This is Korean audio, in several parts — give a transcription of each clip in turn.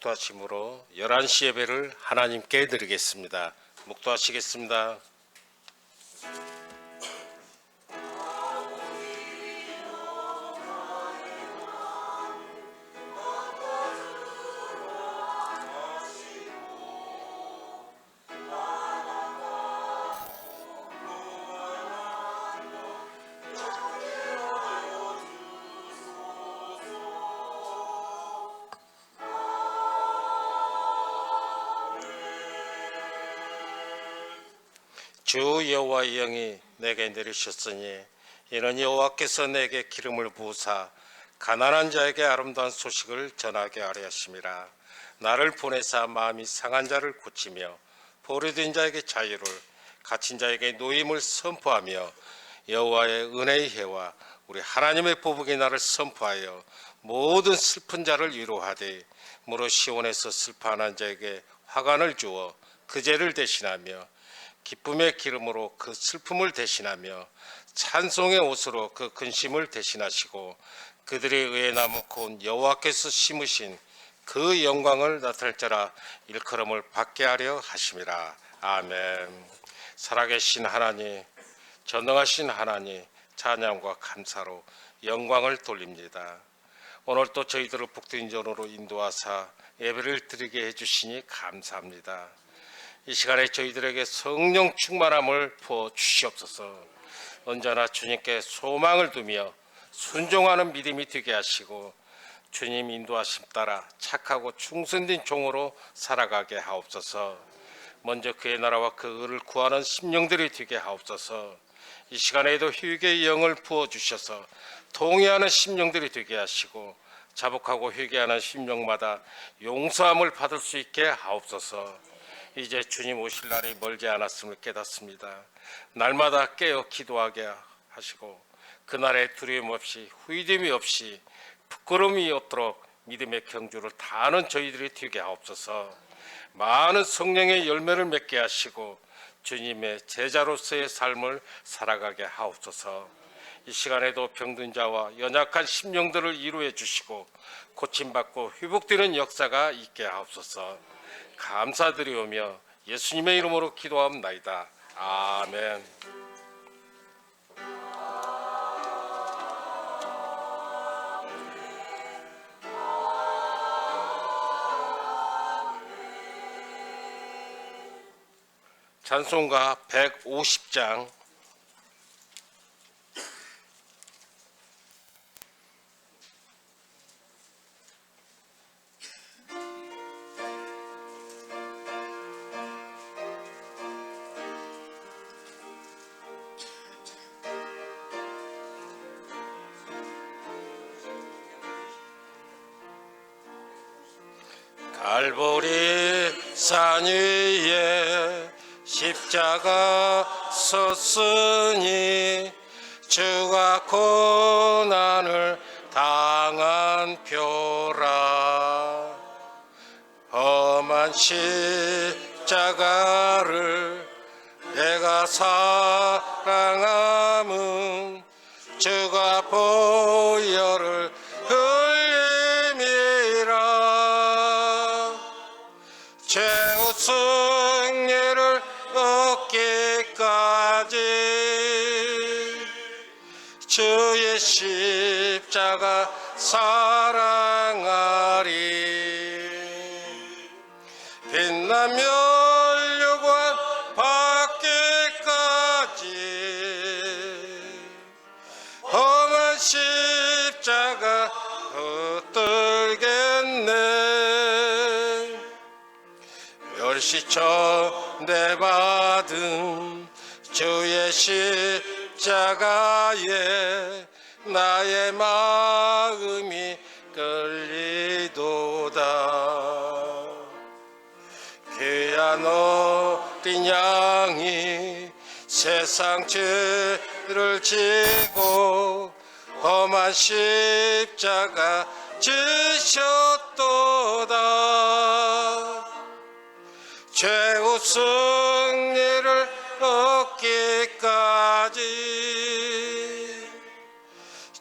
묵도하심으로 11시 예배를 하나님께 드리겠습니다. 묵도하시겠습니다. 주 여호와의 영이 내게 내리셨으니 이는 여호와께서 내게 기름을 부으사 가난한 자에게 아름다운 소식을 전하게 하려 하심이라. 나를 보내사 마음이 상한 자를 고치며 포로된 자에게 자유를, 갇힌 자에게 노임을 선포하며 여호와의 은혜의 해와 우리 하나님의 보복의 날을 선포하여 모든 슬픈 자를 위로하되 무릇 시온에서 슬퍼하는 자에게 화관을 주어 그 죄를 대신하며 기쁨의 기름으로 그 슬픔을 대신하며 찬송의 옷으로 그 근심을 대신하시고 그들의 의에 나무꾼 여호와께서 심으신 그 영광을 나타낼 자라 일컬음을 받게 하려 하심이라. 아멘. 살아계신 하나님, 전능하신 하나님, 찬양과 감사로 영광을 돌립니다. 오늘 또 저희들을 복된 전으로 인도하사 예배를 드리게 해주시니 감사합니다. 이 시간에 저희들에게 성령 충만함을 부어 주시옵소서. 언제나 주님께 소망을 두며 순종하는 믿음이 되게 하시고 주님 인도하심 따라 착하고 충성된 종으로 살아가게 하옵소서. 먼저 그의 나라와 그 의를 구하는 심령들이 되게 하옵소서. 이 시간에도 회개의 영을 부어 주셔서 통회하는 심령들이 되게 하시고 자복하고 회개하는 심령마다 용서함을 받을 수 있게 하옵소서. 이제 주님 오실 날이 멀지 않았음을 깨닫습니다. 날마다 깨어 기도하게 하시고 그날에 두려움 없이 후회됨이 없이 부끄러움이 없도록 믿음의 경주를 다하는 저희들이 되게 하옵소서. 많은 성령의 열매를 맺게 하시고 주님의 제자로서의 삶을 살아가게 하옵소서. 이 시간에도 병든 자와 연약한 심령들을 위로해 주시고 고침받고 회복되는 역사가 있게 하옵소서. 감사드리오며 예수님의 이름으로 기도합나이다. 아멘. 찬송가 150장 갈보리 산 위에 십자가 섰으니 주가 고난을 당한 표라. 험한 십자가를 내가 사랑함은 주가 보혈을 최후 승리를 얻기까지 주의 십자가 사랑하리. 빛나며 영광 받기까지 험한 십자가 붙들겠네. 멸시쳐 내받은 주의 십자가에 나의 마음이 끌리도다. 귀한 어린 양이 세상 죄를 지고 험한 십자가 지셨도다. 최후 승리를 얻기까지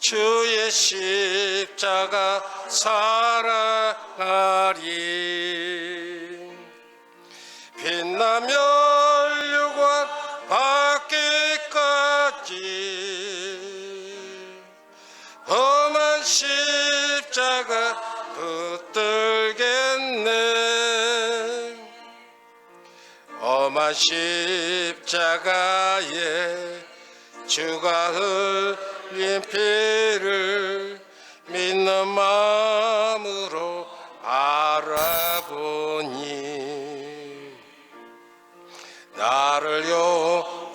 주의 십자가 사랑 빛나며 율관 받기까지 험한 십자가 붙들겠네. 험한 십자가에 주가 흘린 피를 믿는 마음으로 바라보니 나를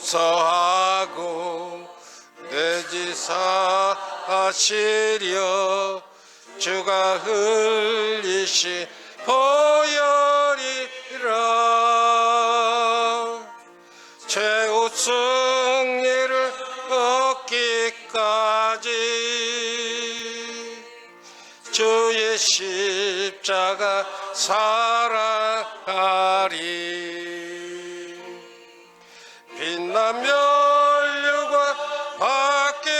용서하고 내 죄 사하시려 주가 흘리신 보혈이라. 최후 승리를 얻기까지 주의 십자가 사랑하리. 빛나며 율관 받기까지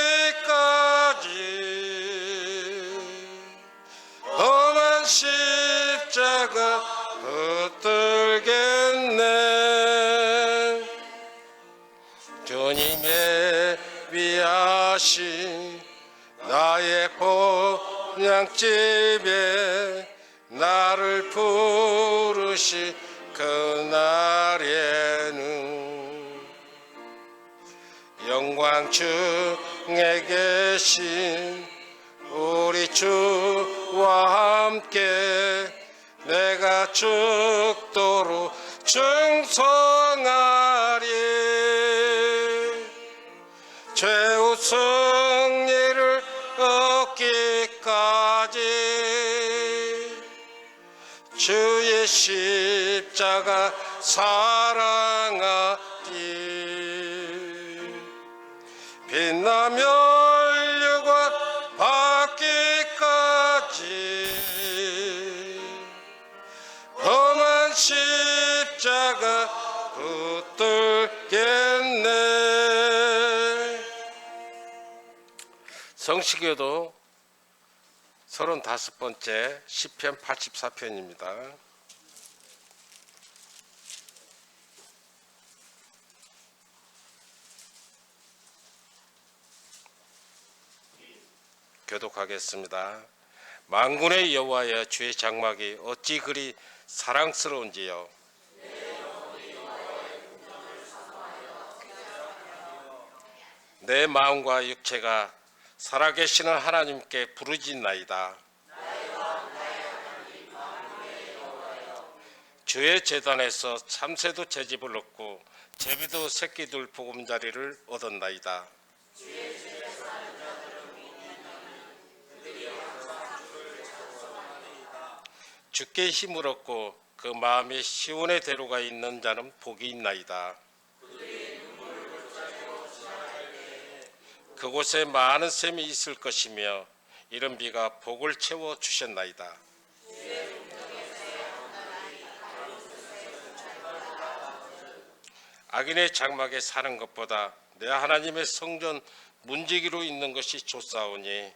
험한 십자가 붙들겠네. 주님의 위하신 나의 본향집에 나를 부르시 그날에는 영광 중에 계신 우리 주와 함께 내가 죽도록 충성하리. 최후 승리를 얻기까지 주의 십자가 사랑하리. 빛나며 율관 받기까지 험한 십자가 붙들겠네. 성시교도 35번째 시편 84편입니다. 교독하겠습니다. 만군의 여호와여, 주의 장막이 어찌 그리 사랑스러운지요. 내 마음과 육체가 살아계시는 하나님께 부르짖나이다. 주의 제단에서 참새도 제집을 얻고 제비도 새끼들 보금자리를 얻었나이다. 주께 힘을 얻고 그 마음에 시온의 대로가 있는 자는 복이 있나이다. 그곳에 많은 샘이 있을 것이며 이른 비가 복을 채워 주셨나이다. 악인의 장막에 사는 것보다 내 하나님의 성전 문지기로 있는 것이 좋사오니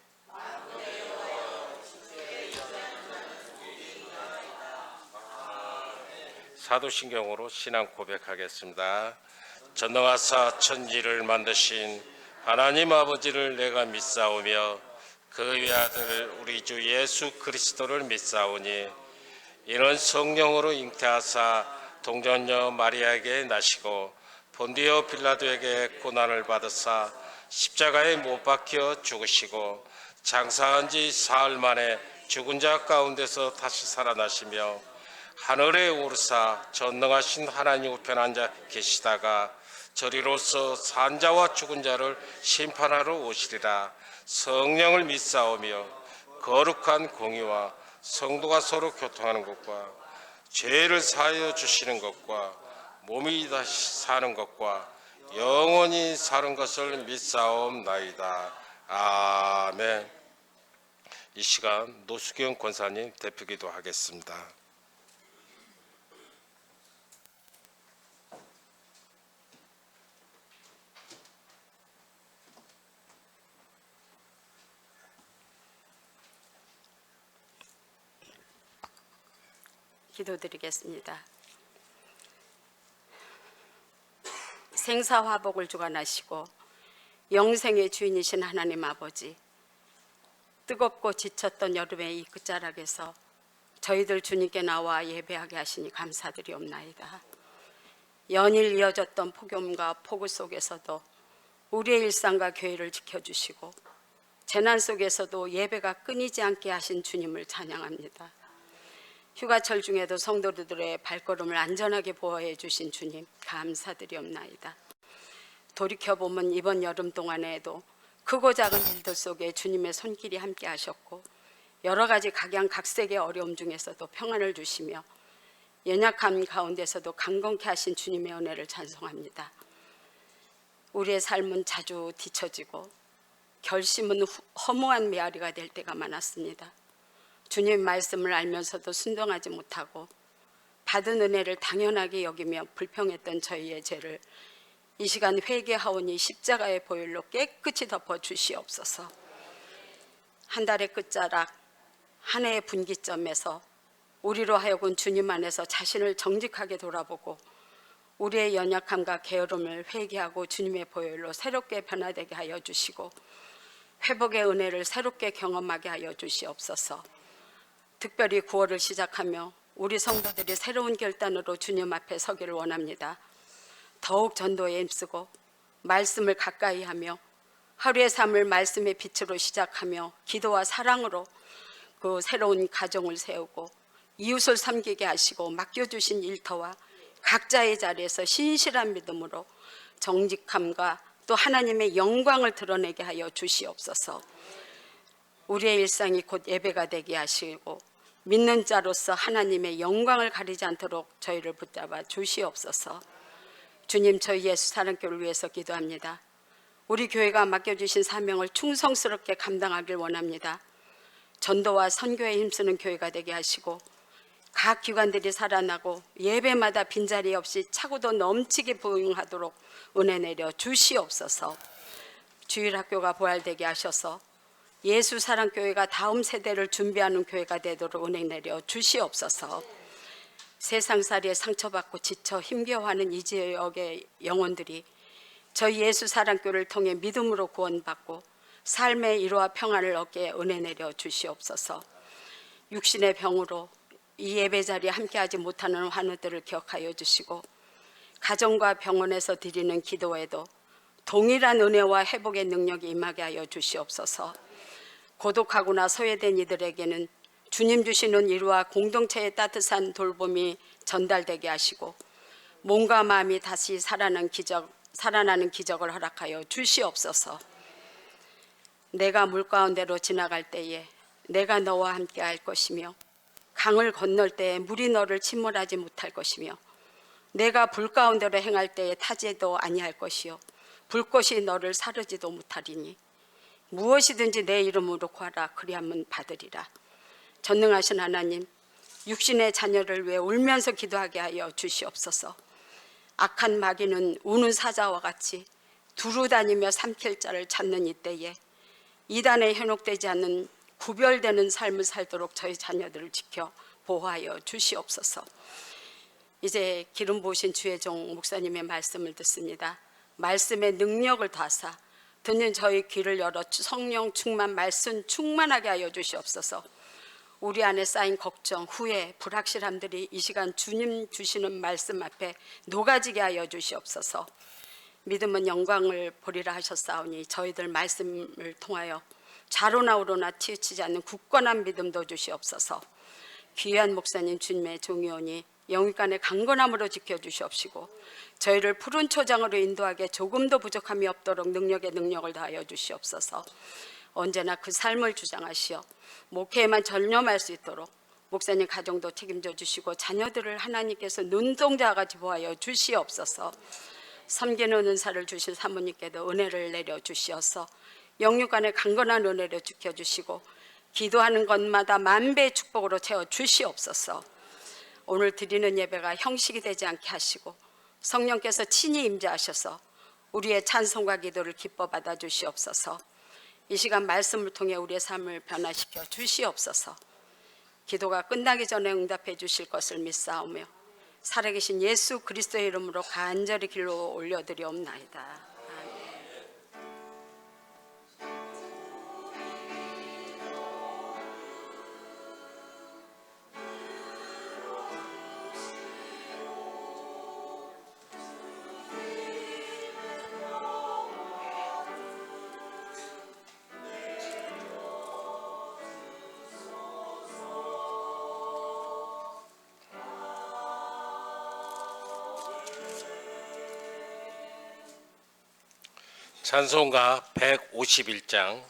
사도신경으로 신앙 고백하겠습니다. 전능하사 천지를 만드신 하나님 아버지를 내가 믿사오며 그 외아들 우리 주 예수 그리스도를 믿사오니 이는 성령으로 잉태하사 동정녀 마리아에게 나시고 본디오 빌라도에게 고난을 받으사 십자가에 못 박혀 죽으시고 장사한 지 사흘 만에 죽은 자 가운데서 다시 살아나시며 하늘에 오르사 전능하신 하나님 우편 앉아 계시다가 저리로서 산자와 죽은 자를 심판하러 오시리라. 성령을 믿사오며 거룩한 공의와 성도가 서로 교통하는 것과 죄를 사하여 주시는 것과 몸이 다시 사는 것과 영원히 사는 것을 믿사옵나이다. 아멘. 이 시간 노수경 권사님 대표기도 하겠습니다. 기도드리겠습니다. 생사화복을 주관하시고 영생의 주인이신 하나님 아버지, 뜨겁고 지쳤던 여름의 이 끝자락에서 저희들 주님께 나와 예배하게 하시니 감사드리옵나이다. 연일 이어졌던 폭염과 폭우 속에서도 우리의 일상과 교회를 지켜주시고 재난 속에서도 예배가 끊이지 않게 하신 주님을 찬양합니다. 휴가철 중에도 성도들의 발걸음을 안전하게 보호해 주신 주님 감사드리옵나이다. 돌이켜보면 이번 여름 동안에도 크고 작은 일들 속에 주님의 손길이 함께 하셨고 여러 가지 각양각색의 어려움 중에서도 평안을 주시며 연약함 가운데서도 강건케 하신 주님의 은혜를 찬송합니다. 우리의 삶은 자주 뒤처지고 결심은 허무한 메아리가 될 때가 많았습니다. 주님 말씀을 알면서도 순종하지 못하고 받은 은혜를 당연하게 여기며 불평했던 저희의 죄를 이 시간 회개하오니 십자가의 보혈로 깨끗이 덮어 주시옵소서. 한 달의 끝자락, 한 해의 분기점에서 우리로 하여금 주님 안에서 자신을 정직하게 돌아보고 우리의 연약함과 게으름을 회개하고 주님의 보혈로 새롭게 변화되게 하여 주시고 회복의 은혜를 새롭게 경험하게 하여 주시옵소서. 특별히 9월을 시작하며 우리 성도들이 새로운 결단으로 주님 앞에 서기를 원합니다. 더욱 전도에 힘쓰고 말씀을 가까이 하며 하루의 삶을 말씀의 빛으로 시작하며 기도와 사랑으로 그 새로운 가정을 세우고 이웃을 섬기게 하시고 맡겨주신 일터와 각자의 자리에서 신실한 믿음으로 정직함과 또 하나님의 영광을 드러내게 하여 주시옵소서. 우리의 일상이 곧 예배가 되게 하시고 믿는 자로서 하나님의 영광을 가리지 않도록 저희를 붙잡아 주시옵소서. 주님, 저희 예수 사랑교회를 위해서 기도합니다. 우리 교회가 맡겨주신 사명을 충성스럽게 감당하길 원합니다. 전도와 선교에 힘쓰는 교회가 되게 하시고 각 기관들이 살아나고 예배마다 빈자리 없이 차고도 넘치게 부응하도록 은혜 내려 주시옵소서. 주일학교가 부활되게 하셔서 예수 사랑교회가 다음 세대를 준비하는 교회가 되도록 은혜 내려 주시옵소서. 세상살이에 상처받고 지쳐 힘겨워하는 이 지역의 영혼들이 저희 예수 사랑교회를 통해 믿음으로 구원받고 삶의 이루와 평안을 얻게 은혜 내려 주시옵소서. 육신의 병으로 이 예배 자리에 함께하지 못하는 환우들을 기억하여 주시고 가정과 병원에서 드리는 기도에도 동일한 은혜와 회복의 능력이 임하게 하여 주시옵소서. 고독하거나 소외된 이들에게는 주님 주시는 이루와 공동체의 따뜻한 돌봄이 전달되게 하시고 몸과 마음이 다시 살아나는 기적을 허락하여 주시옵소서. 내가 물 가운데로 지나갈 때에 내가 너와 함께 할 것이며 강을 건널 때에 물이 너를 침몰하지 못할 것이며 내가 불 가운데로 행할 때에 타지도 아니할 것이요 불꽃이 너를 사르지도 못하리니 무엇이든지 내 이름으로 구하라 그리하면 받으리라. 전능하신 하나님, 육신의 자녀를 위해 울면서 기도하게 하여 주시옵소서. 악한 마귀는 우는 사자와 같이 두루 다니며 삼킬 자를 찾는 이때에 이단에 현혹되지 않는 구별되는 삶을 살도록 저희 자녀들을 지켜 보호하여 주시옵소서. 이제 기름 부으신 주의 종 목사님의 말씀을 듣습니다. 말씀의 능력을 다사 듣는 저희 귀를 열어 성령 충만 말씀 충만하게 하여 주시옵소서. 우리 안에 쌓인 걱정, 후회, 불확실함들이 이 시간 주님 주시는 말씀 앞에 녹아지게 하여 주시옵소서. 믿음은 영광을 보리라 하셨사오니 저희들 말씀을 통하여 좌로나 우로나 치우치지 않는 굳건한 믿음도 주시옵소서. 귀한 목사님 주님의 종이오니 영육간의 강건함으로 지켜주시옵시고 저희를 푸른 초장으로 인도하게 조금도 부족함이 없도록 능력을 다하여 주시옵소서. 언제나 그 삶을 주장하시어 목회에만 전념할 수 있도록 목사님 가정도 책임져 주시고 자녀들을 하나님께서 눈동자같이 보하여 주시옵소서. 섬기는 은사를 주신 사모님께도 은혜를 내려 주시어서 영육간의 강건한 은혜를 지켜주시고 기도하는 것마다 만배의 축복으로 채워 주시옵소서. 오늘 드리는 예배가 형식이 되지 않게 하시고 성령께서 친히 임재하셔서 우리의 찬송과 기도를 기뻐 받아 주시옵소서. 이 시간 말씀을 통해 우리의 삶을 변화시켜 주시옵소서. 기도가 끝나기 전에 응답해 주실 것을 믿사오며 살아계신 예수 그리스도의 이름으로 간절히 길로 올려드리옵나이다. 찬송가 151장.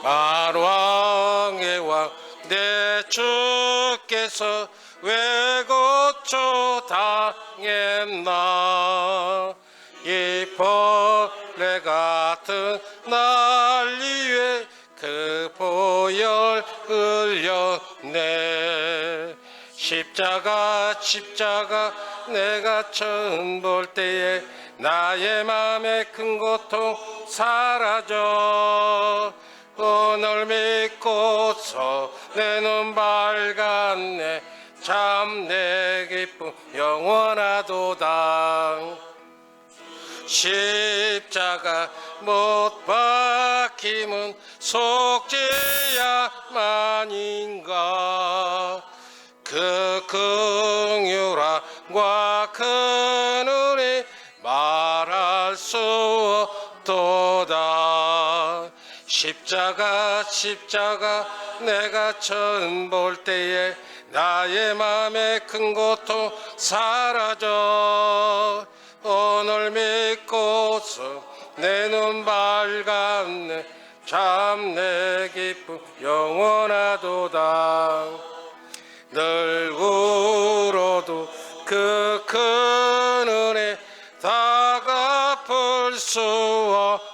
만왕의 왕 내 주께서 왜 고초 당했나. 이 벌레 같은 난리에 그 보혈 흘렸네. 십자가 내가 처음 볼 때에 나의 맘에 큰 고통 사라져. 오늘 믿고서 내 눈 밝았네. 참 내 기쁨 영원하도다. 십자가 못 박힘은 속죄야만인가. 그 긍휼함과 그 은혜 말할 수 없도다. 십자가 내가 처음 볼 때에 나의 맘에 큰 고통 사라져. 오늘 믿고서 내 눈 밝았네. 참 내 기쁨 영원하도다. 늘 울어도 그 큰 은혜 다 갚을 수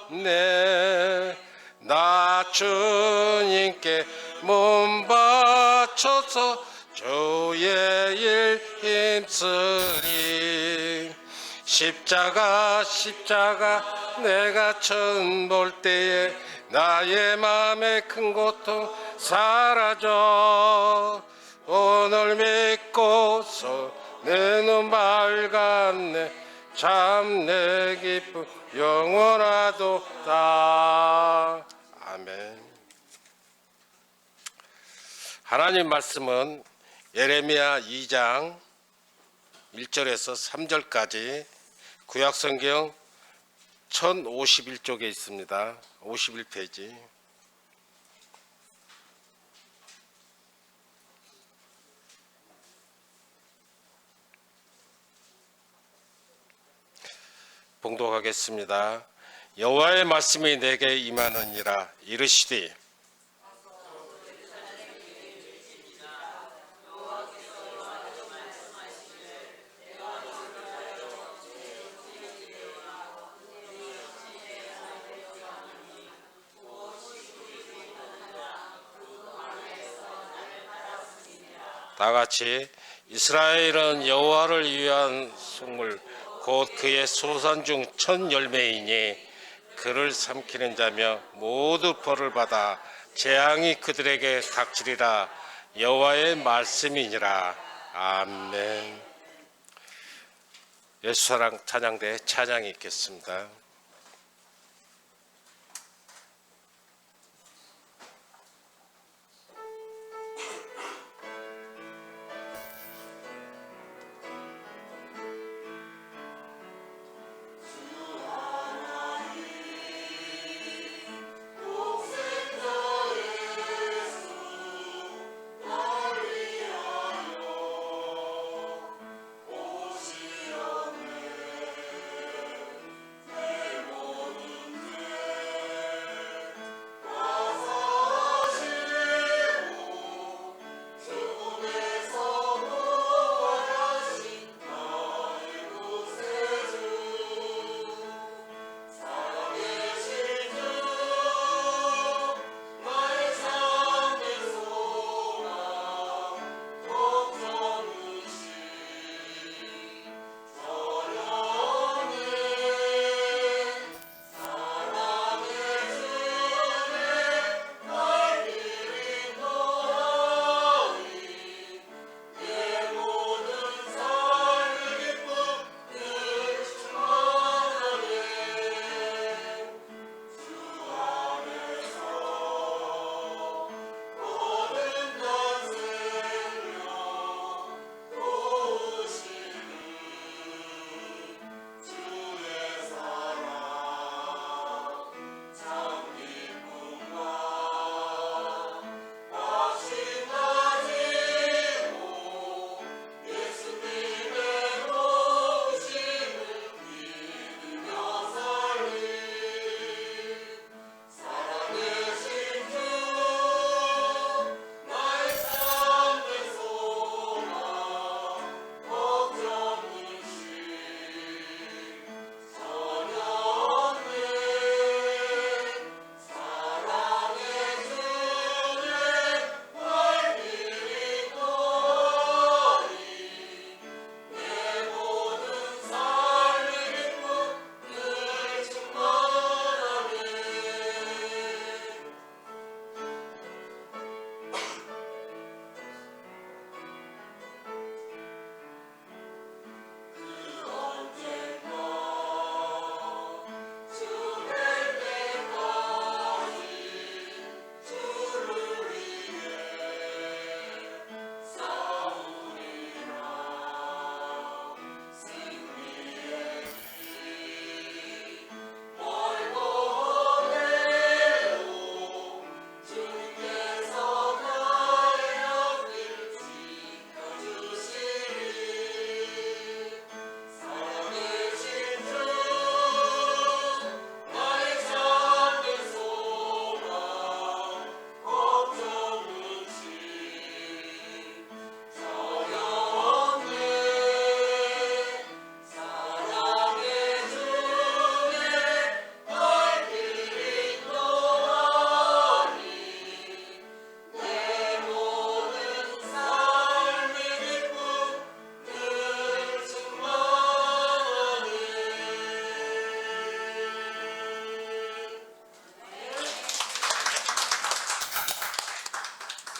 없네. 나 주님께 몸 바쳐서 주의 일 힘쓰리. 십자가 내가 처음 볼 때에 나의 맘에 큰 고통 사라져. 오늘 믿고서 내 눈 밝았네. 참 내 기쁨 영원하도다. 아멘. 하나님 말씀은 예레미야 2장 1절에서 3절까지 구약성경 1051쪽에 있습니다. 51페이지. 봉독하겠습니다. 여호와의 말씀이 내게 임하느니라. 이르시되 다 같이 이스라엘은 여호와를 위한 속물 곧 그의 소산 중 첫 열매이니 그를 삼키는 자며 모두 벌을 받아 재앙이 그들에게 닥치리라. 여호와의 말씀이니라. 아멘. 예수사랑 찬양대 찬양이 있겠습니다.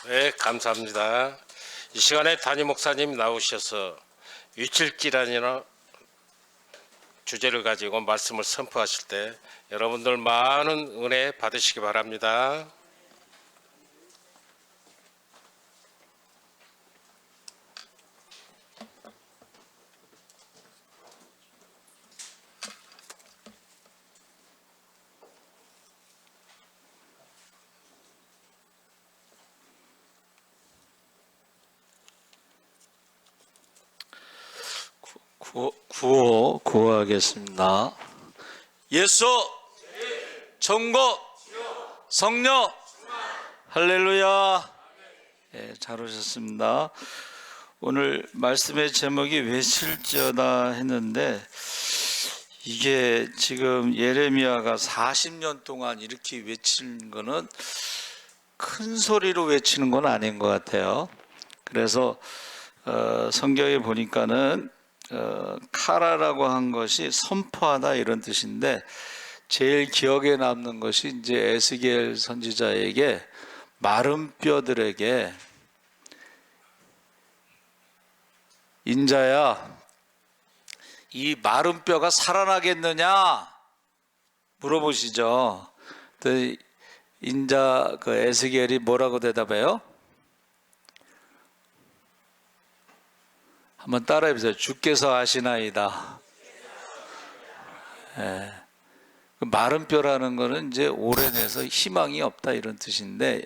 네, 감사합니다. 이 시간에 담임 목사님 나오셔서 위칠질환이나 주제를 가지고 말씀을 선포하실 때 여러분들 많은 은혜 받으시기 바랍니다. 구호하겠습니다. 예수, 천국, 성령, 할렐루야. 예, 잘 오셨습니다. 오늘 말씀의 제목이 외칠지어다 했는데, 이게 지금 예레미야가 40년 동안 이렇게 외치는 거는 큰 소리로 외치는 건 아닌 것 같아요. 그래서 성경에 보니까는 카라라고 한 것이 선포하다 이런 뜻인데, 제일 기억에 남는 것이 이제 에스겔 선지자에게 마른 뼈들에게 인자야, 이 마른 뼈가 살아나겠느냐 물어보시죠. 또 인자 그 에스겔이 뭐라고 대답해요? 한번 따라해 보세요. 주께서 아시나이다. 예. 마른 뼈라는 거는 이제 오래돼서 희망이 없다 이런 뜻인데,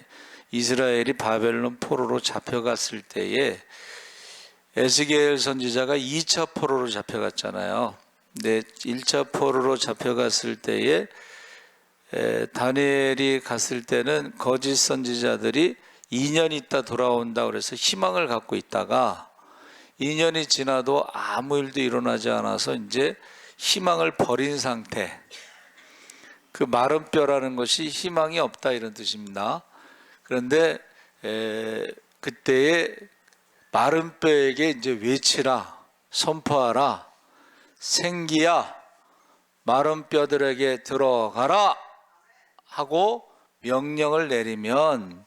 이스라엘이 바벨론 포로로 잡혀갔을 때에 에스겔 선지자가 2차 포로로 잡혀갔잖아요. 근데 1차 포로로 잡혀갔을 때에 다니엘이 갔을 때는 거짓 선지자들이 2년 있다 돌아온다 그래서 희망을 갖고 있다가 2년이 지나도 아무 일도 일어나지 않아서 이제 희망을 버린 상태. 그 마른 뼈라는 것이 희망이 없다 이런 뜻입니다. 그런데 그때에 마른 뼈에게 이제 외치라, 선포하라, 생기야, 마른 뼈들에게 들어가라 하고 명령을 내리면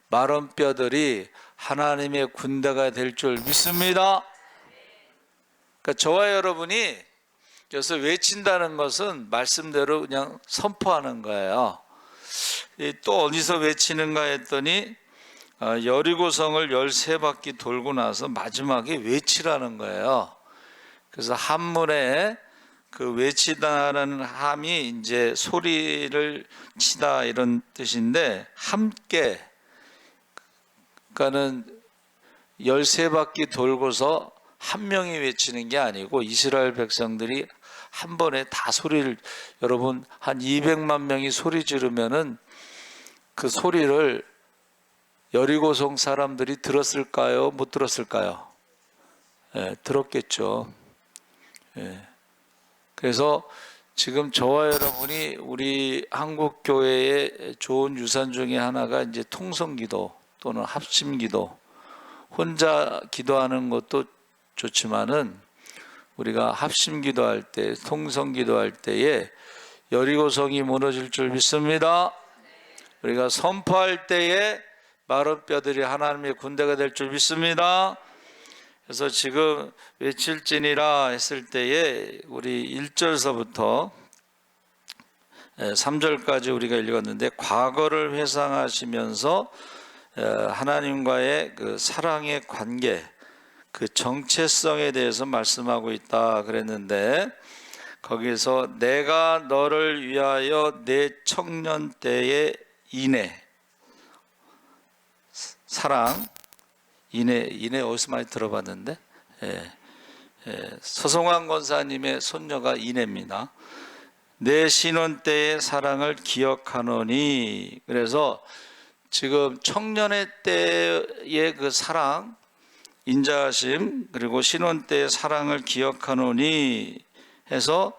마른 뼈들이 하나님의 군대가 될 줄 믿습니다. 그러니까 저와 여러분이 그래서 외친다는 것은 말씀대로 그냥 선포하는 거예요. 또 어디서 외치는가 했더니 여리고성을 13바퀴 돌고 나서 마지막에 외치라는 거예요. 그래서 한문에 그 외치다라는 함이 이제 소리를 치다 이런 뜻인데, 함께 그러니까는 13바퀴 돌고서 한 명이 외치는 게 아니고 이스라엘 백성들이 한 번에 다 소리를, 여러분 한 200만 명이 소리 지르면은 그 소리를 여리고성 사람들이 들었을까요? 못 들었을까요? 예, 들었겠죠. 예. 그래서 지금 저와 여러분이 우리 한국 교회의 좋은 유산 중에 하나가 이제 통성기도 또는 합심기도, 혼자 기도하는 것도 좋지만은 우리가 합심기도할 때, 통성기도할 때에 여리고성이 무너질 줄 믿습니다. 우리가 선포할 때에 마른 뼈들이 하나님의 군대가 될 줄 믿습니다. 그래서 지금 외칠지니라 했을 때에 우리 1절서부터 3절까지 우리가 읽었는데, 과거를 회상하시면서 하나님과의 그 사랑의 관계, 그 정체성에 대해서 말씀하고 있다 그랬는데, 거기서 내가 너를 위하여 내 청년 때의 인애, 사랑, 인애 어디서 많이 들어봤는데, 서성환 권사님의 손녀가 인애입니다. 내 신혼 때의 사랑을 기억하노니. 그래서 지금 청년의 때의 그 사랑, 인자하심, 그리고 신혼 때의 사랑을 기억하노니 해서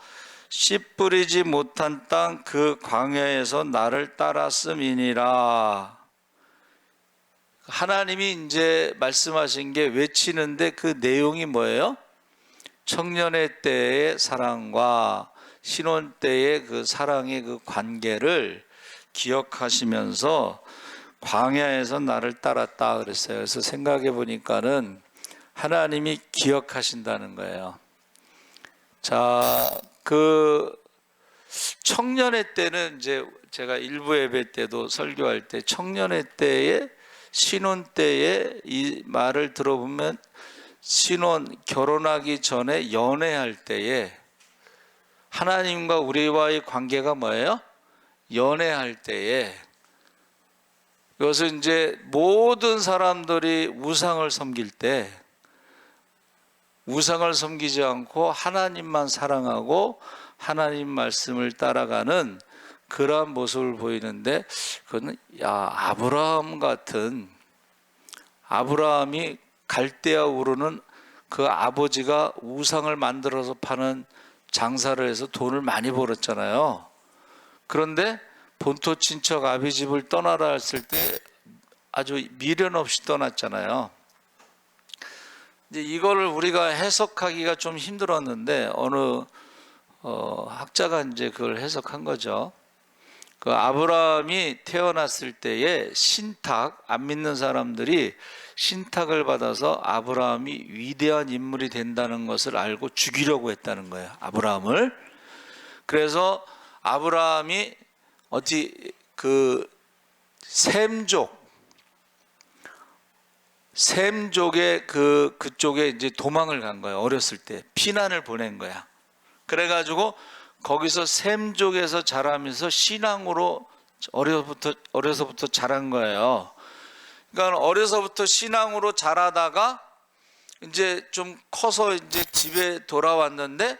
씨 뿌리지 못한 땅 그 광야에서 나를 따랐음이니라. 하나님이 이제 말씀하신 게 외치는데 그 내용이 뭐예요? 청년의 때의 사랑과 신혼 때의 그 사랑의 그 관계를 기억하시면서 광야에서 나를 따랐다 그랬어요. 그래서 생각해 보니까는 하나님이 기억하신다는 거예요. 자, 그 청년의 때는 이제 제가 일부 예배 때도 설교할 때 청년의 때에 신혼 때에 이 말을 들어보면 신혼 결혼하기 전에 연애할 때에 하나님과 우리와의 관계가 뭐예요? 연애할 때에 이것은 이제 모든 사람들이 우상을 섬길 때 우상을 섬기지 않고 하나님만 사랑하고 하나님 말씀을 따라가는 그러한 모습을 보이는데 그거는 아브라함 같은 아브라함이 갈대아 우르는 그 아버지가 우상을 만들어서 파는 장사를 해서 돈을 많이 벌었잖아요. 그런데 본토 친척 아비집을 떠나라 했을 때 아주 미련 없이 떠났잖아요. 이제 이거를 우리가 해석하기가 좀 힘들었는데 어느 학자가 이제 그걸 해석한 거죠. 그 아브라함이 태어났을 때에 신탁, 안 믿는 사람들이 신탁을 받아서 아브라함이 위대한 인물이 된다는 것을 알고 죽이려고 했다는 거예요. 아브라함을. 그래서 아브라함이 셈족의 그쪽에 이제 도망을 간 거예요. 어렸을 때 피난을 보낸 거야. 그래가지고 거기서 셈족에서 자라면서 신앙으로 어려서부터 자란 거예요. 그러니까 어려서부터 신앙으로 자라다가 이제 좀 커서 이제 집에 돌아왔는데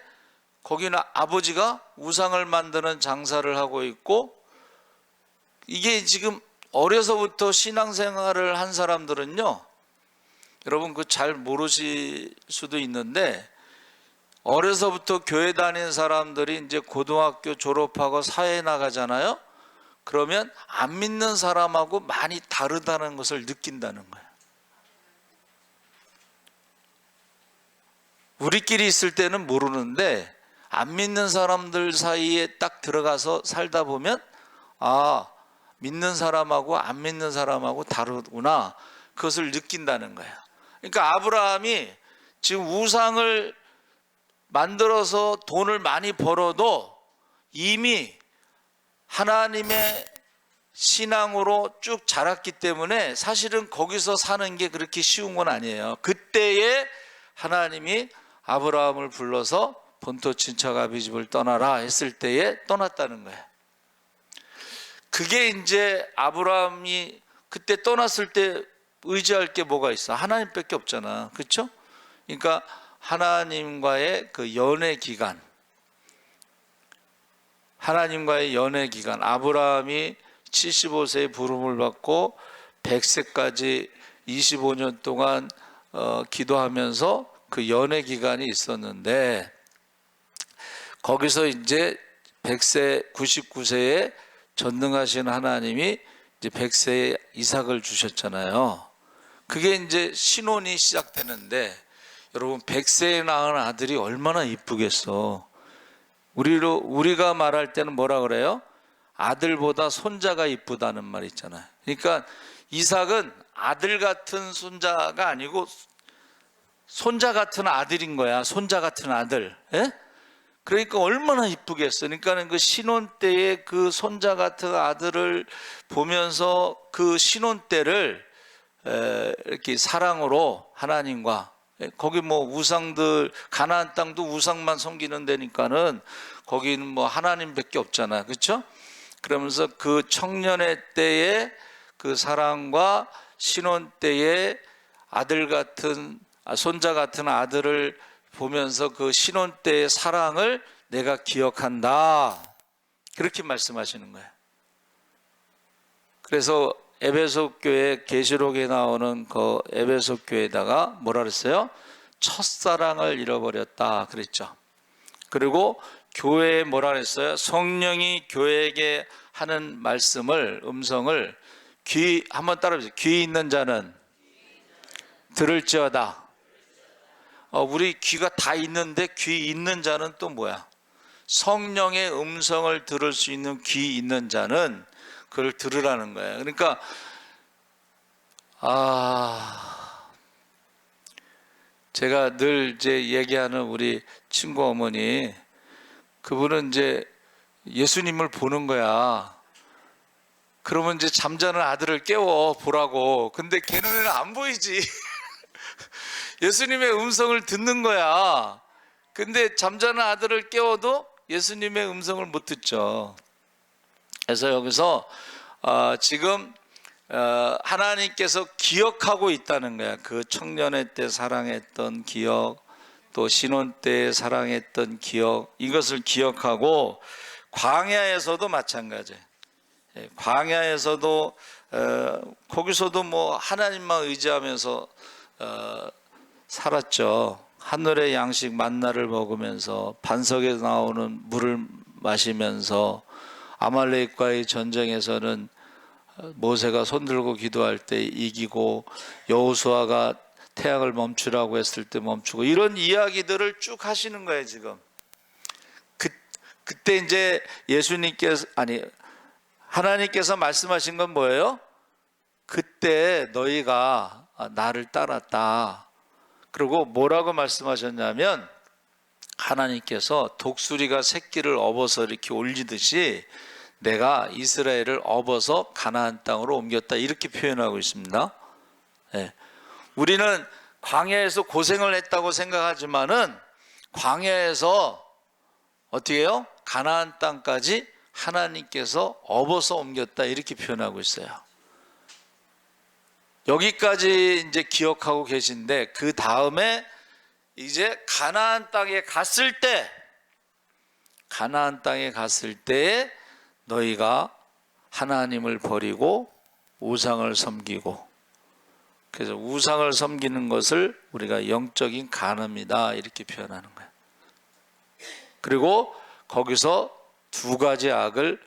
거기는 아버지가 우상을 만드는 장사를 하고 있고 이게 지금 어려서부터 신앙생활을 한 사람들은요, 여러분 그 잘 모르실 수도 있는데 어려서부터 교회 다니는 사람들이 이제 고등학교 졸업하고 사회에 나가잖아요. 그러면 안 믿는 사람하고 많이 다르다는 것을 느낀다는 거예요. 우리끼리 있을 때는 모르는데 안 믿는 사람들 사이에 딱 들어가서 살다 보면 믿는 사람하고 안 믿는 사람하고 다르구나, 그것을 느낀다는 거예요. 그러니까 아브라함이 지금 우상을 만들어서 돈을 많이 벌어도 이미 하나님의 신앙으로 쭉 자랐기 때문에 사실은 거기서 사는 게 그렇게 쉬운 건 아니에요. 그때에 하나님이 아브라함을 불러서 본토 친척 아비집을 떠나라 했을 때에 떠났다는 거예요. 그게 이제 아브라함이 그때 떠났을 때 의지할 게 뭐가 있어? 하나님밖에 없잖아. 그렇죠? 그러니까 하나님과의 그 연애 기간, 아브라함이 75세에 부름을 받고 100세까지 25년 동안 기도하면서 그 연애 기간이 있었는데 거기서 이제 100세, 99세에 전능하신 하나님이 이제 100세에 이삭을 주셨잖아요. 그게 이제 신혼이 시작되는데 여러분 100세에 낳은 아들이 얼마나 이쁘겠어. 우리가 말할 때는 뭐라 그래요? 아들보다 손자가 이쁘다는 말 있잖아요. 그러니까 이삭은 아들 같은 손자가 아니고 손자 같은 아들인 거야. 손자 같은 아들. 예? 그러니까 얼마나 이쁘겠어. 그러니까 그 신혼 때에 그 손자 같은 아들을 보면서 그 신혼 때를 이렇게 사랑으로 하나님과, 거기 뭐 우상들, 가나안 땅도 우상만 섬기는 데니까는 거기는 뭐 하나님밖에 없잖아. 그렇죠? 그러면서 그 청년의 때에 그 사랑과 신혼 때에 손자 같은 아들을 보면서 그 신혼 때의 사랑을 내가 기억한다, 그렇게 말씀하시는 거예요. 그래서 에베소 교회 계시록에 나오는 그 에베소 교회에다가 뭐라 그랬어요? 첫사랑을 잃어버렸다 그랬죠. 그리고 교회에 뭐라 그랬어요? 성령이 교회에게 하는 말씀을, 음성을 한번 따라해보세요. 귀 있는 자는 들을지어다. 우리 귀가 다 있는데 귀 있는 자는 또 뭐야? 성령의 음성을 들을 수 있는 귀 있는 자는 그걸 들으라는 거예요. 그러니까 제가 늘 이제 얘기하는 우리 친구 어머니, 그분은 이제 예수님을 보는 거야. 그러면 이제 잠자는 아들을 깨워 보라고. 근데 걔는 안 보이지. 예수님의 음성을 듣는 거야. 근데 잠자는 아들을 깨워도 예수님의 음성을 못 듣죠. 그래서 여기서 지금 하나님께서 기억하고 있다는 거야. 그 청년의 때 사랑했던 기억, 또 신혼 때 사랑했던 기억, 이것을 기억하고 광야에서도 마찬가지예요. 광야에서도 거기서도 뭐 하나님만 의지하면서 살았죠. 하늘의 양식 만나를 먹으면서 반석에 나오는 물을 마시면서 아말렉과의 전쟁에서는 모세가 손들고 기도할 때 이기고 여호수아가 태양을 멈추라고 했을 때 멈추고, 이런 이야기들을 쭉 하시는 거예요. 지금 그때 이제 하나님께서 말씀하신 건 뭐예요? 그때 너희가 나를 따랐다. 그리고 뭐라고 말씀하셨냐면, 하나님께서 독수리가 새끼를 업어서 이렇게 올리듯이 내가 이스라엘을 업어서 가나안 땅으로 옮겼다, 이렇게 표현하고 있습니다. 네. 우리는 광야에서 고생을 했다고 생각하지만은 광야에서 어떻게 해요? 가나안 땅까지 하나님께서 업어서 옮겼다, 이렇게 표현하고 있어요. 여기까지 이제 기억하고 계신데, 그 다음에 이제 가나안 땅에 갔을 때 너희가 하나님을 버리고 우상을 섬기고, 그래서 우상을 섬기는 것을 우리가 영적인 간음이다, 이렇게 표현하는 거예요. 그리고 거기서 두 가지 악을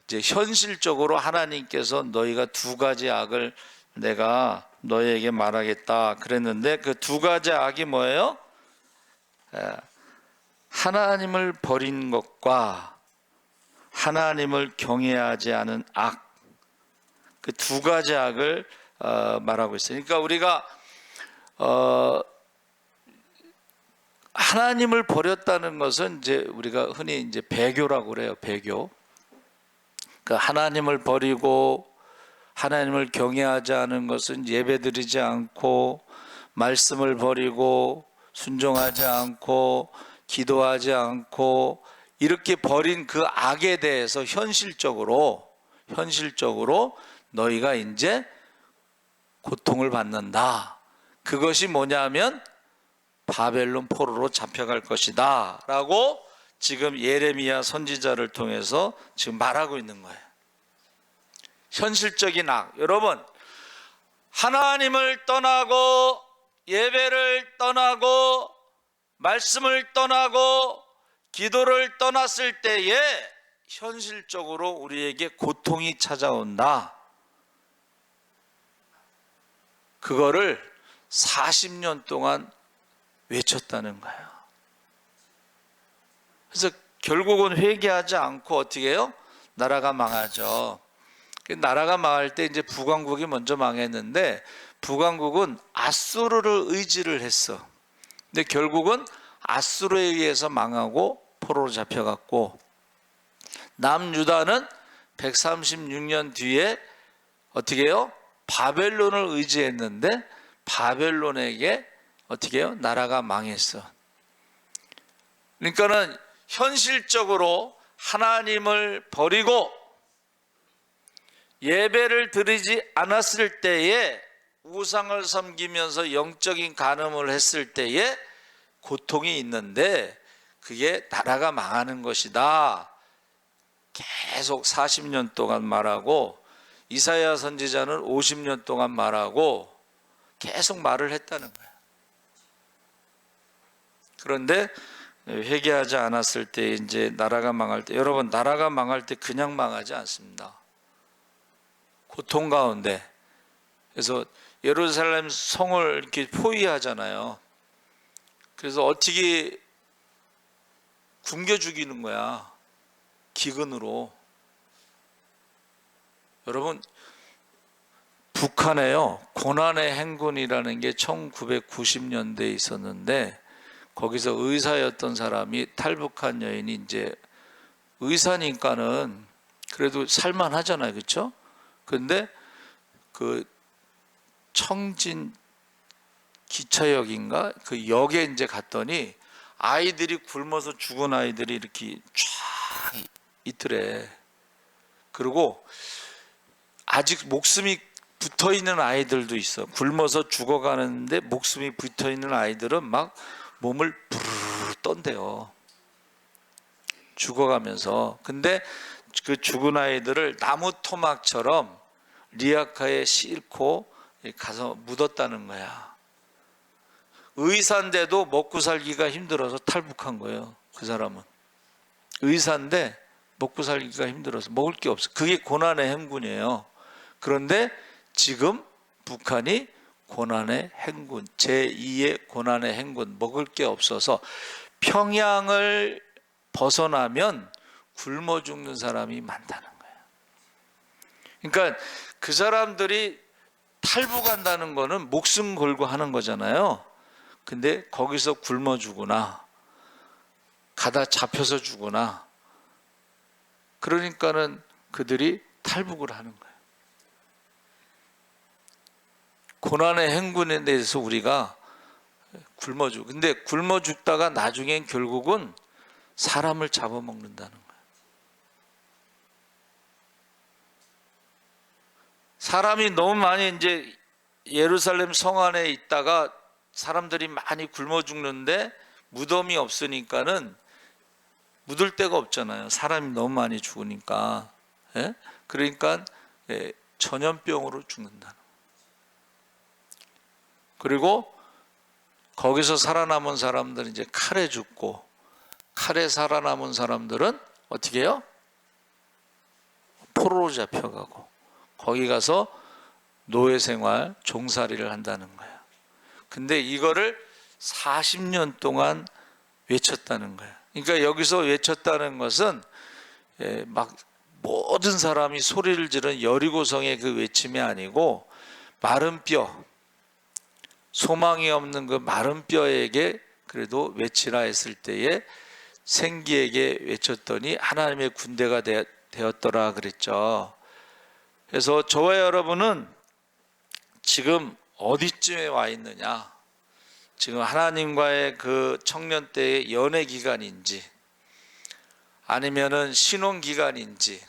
이제 현실적으로 하나님께서 너희가 두 가지 악을 내가 너희에게 말하겠다 그랬는데, 그 두 가지 악이 뭐예요? 하나님을 버린 것과 하나님을 경외하지 않은 악, 그 두 가지 악을 말하고 있어요. 그러니까 우리가 하나님을 버렸다는 것은 이제 우리가 흔히 이제 배교라고 그래요. 배교. 그 하나님을 버리고 하나님을 경외하지 않은 것은 예배드리지 않고, 말씀을 버리고 순종하지 않고 기도하지 않고, 이렇게 버린 그 악에 대해서 현실적으로 너희가 이제 고통을 받는다. 그것이 뭐냐면 바벨론 포로로 잡혀갈 것이다 라고 지금 예레미야 선지자를 통해서 지금 말하고 있는 거예요. 현실적인 악. 여러분, 하나님을 떠나고 예배를 떠나고 말씀을 떠나고 기도를 떠났을 때에 현실적으로 우리에게 고통이 찾아온다. 그거를 40년 동안 외쳤다는 거예요. 그래서 결국은 회개하지 않고 어떻게 해요? 나라가 망하죠. 나라가 망할 때 이제 북왕국이 먼저 망했는데, 북왕국은 아수르를 의지를 했어. 근데 결국은 아수르에 의해서 망하고 포로로 잡혀갔고, 남유다는 136년 뒤에 어떻게 해요? 바벨론을 의지했는데 바벨론에게 어떻게 해요? 나라가 망했어. 그러니까는 현실적으로 하나님을 버리고 예배를 드리지 않았을 때에, 우상을 섬기면서 영적인 간음을 했을 때에 고통이 있는데, 그게 나라가 망하는 것이다. 계속 40년 동안 말하고, 이사야 선지자는 50년 동안 말하고 계속 말을 했다는 거예요. 그런데 회개하지 않았을 때, 이제 나라가 망할 때, 여러분, 나라가 망할 때 그냥 망하지 않습니다. 고통 가운데. 그래서 예루살렘 성을 이렇게 포위하잖아요. 그래서 어떻게 굶겨 죽이는 거야, 기근으로. 여러분, 북한에요, 고난의 행군이라는 게 1990년대에 있었는데, 거기서 의사였던 사람이 탈북한 여인이 이제 의사니까는 그래도 살만하잖아요, 그렇죠? 근데 그 청진 기차역인가 그 역에 이제 갔더니 아이들이 굶어서 죽은 아이들이 이렇게 쫙 있더래. 그리고 아직 목숨이 붙어 있는 아이들도 있어. 굶어서 죽어가는데 목숨이 붙어 있는 아이들은 막 몸을 부르르 떤대요. 죽어가면서. 근데 그 죽은 아이들을 나무 토막처럼 리아카에 싣고 가서 묻었다는 거야. 의사인데도 먹고 살기가 힘들어서 탈북한 거예요. 그 사람은 의사인데 먹고 살기가 힘들어서 먹을 게 없어. 그게 고난의 행군이에요. 그런데 지금 북한이 고난의 행군, 제2의 고난의 행군, 먹을 게 없어서 평양을 벗어나면 굶어 죽는 사람이 많다는 거예요. 그러니까 그 사람들이 탈북한다는 거는 목숨 걸고 하는 거잖아요. 근데 거기서 굶어 죽거나 가다 잡혀서 죽거나 그러니까는 그들이 탈북을 하는 거예요. 고난의 행군에 대해서 우리가 굶어 죽. 근데 굶어 죽다가 나중엔 결국은 사람을 잡아먹는다는 거예요. 사람이 너무 많이 이제 예루살렘 성 안에 있다가 사람들이 많이 굶어 죽는데 무덤이 없으니까는 묻을 데가 없잖아요. 사람이 너무 많이 죽으니까. 예? 그러니까 전염병으로 죽는다는 거예요. 그리고 거기서 살아남은 사람들은 이제 칼에 죽고, 칼에 살아남은 사람들은 어떻게 해요? 포로로 잡혀가고 거기 가서 노예 생활, 종살이를 한다는 거예요. 근데 이거를 40년 동안 외쳤다는 거예요. 그러니까 여기서 외쳤다는 것은 막 모든 사람이 소리를 지른 여리고성의 그 외침이 아니고 마른 뼈, 소망이 없는 그 마른 뼈에게 그래도 외치라 했을 때에 생기에게 외쳤더니 하나님의 군대가 되었더라 그랬죠. 그래서 저와 여러분은 지금 어디쯤에 와 있느냐? 지금 하나님과의 그 청년 때의 연애 기간인지 아니면은 신혼 기간인지